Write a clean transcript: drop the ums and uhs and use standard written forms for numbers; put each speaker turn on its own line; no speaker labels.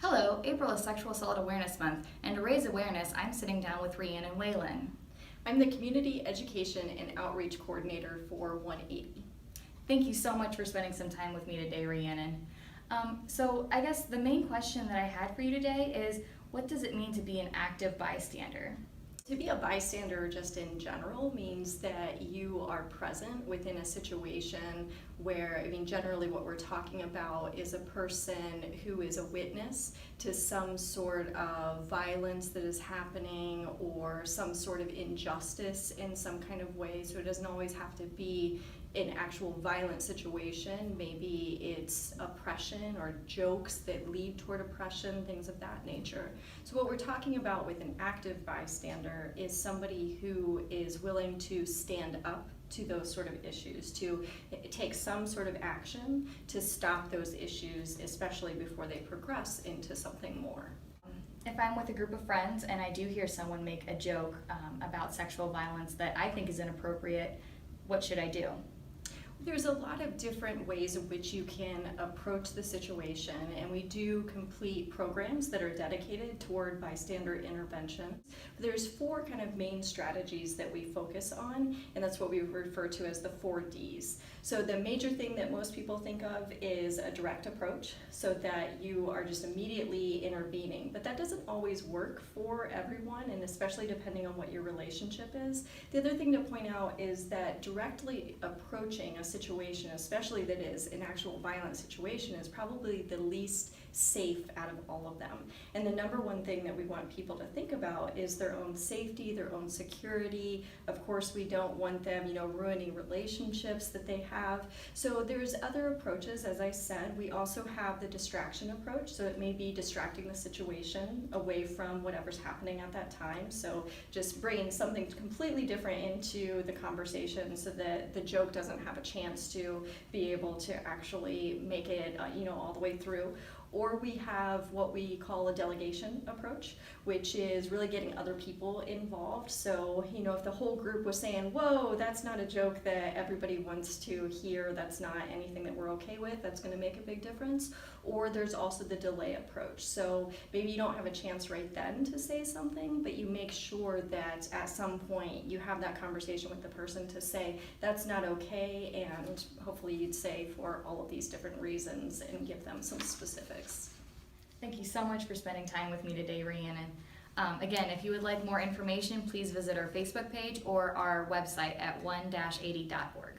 Hello, April is Sexual Assault Awareness Month, and to raise awareness, I'm sitting down with Rhiannon Whalen.
I'm the Community Education and Outreach Coordinator for 180.
Thank you so much for spending some time with me today, Rhiannon. So I guess the main question that I had for you today is, what does it mean to be an active bystander?
To be a bystander just in general means that you are present within a situation where, generally what we're talking about is a person who is a witness to some sort of violence that is happening or some sort of injustice in some kind of way. So it doesn't always have to be an actual violent situation. Maybe it's oppression or jokes that lead toward oppression, things of that nature. So what we're talking about with an active bystander is somebody who is willing to stand up to those sort of issues, to take some sort of action to stop those issues, especially before they progress into something more.
If I'm with a group of friends and I do hear someone make a joke about sexual violence that I think is inappropriate, what should I do?
There's a lot of different ways in which you can approach the situation, and we do complete programs that are dedicated toward bystander intervention. There's four kind of main strategies that we focus on, and that's what we refer to as the 4Ds. So the major thing that most people think of is a direct approach, so that you are just immediately intervening, but that doesn't always work for everyone, and especially depending on what your relationship is. The other thing to point out is that directly approaching a situation, especially that is an actual violent situation, is probably the least safe out of all of them. And the number one thing that we want people to think about is their own safety, their own security. Of course, we don't want them, ruining relationships that they have. So there's other approaches. As I said, we also have the distraction approach. So it may be distracting the situation away from whatever's happening at that time. So just bringing something completely different into the conversation so that the joke doesn't have a chance to be able to actually make it, all the way through. Or we have what we call a delegation approach, which is really getting other people involved. So, if the whole group was saying, whoa, that's not a joke that everybody wants to hear, that's not anything that we're okay with, that's going to make a big difference. Or there's also the delay approach. So maybe you don't have a chance right then to say something, but you make sure that at some point you have that conversation with the person to say, that's not okay, and hopefully you'd say for all of these different reasons and give them some specifics.
Thank you so much for spending time with me today, Rhiannon. Again, if you would like more information, please visit our Facebook page or our website at 1-80.org.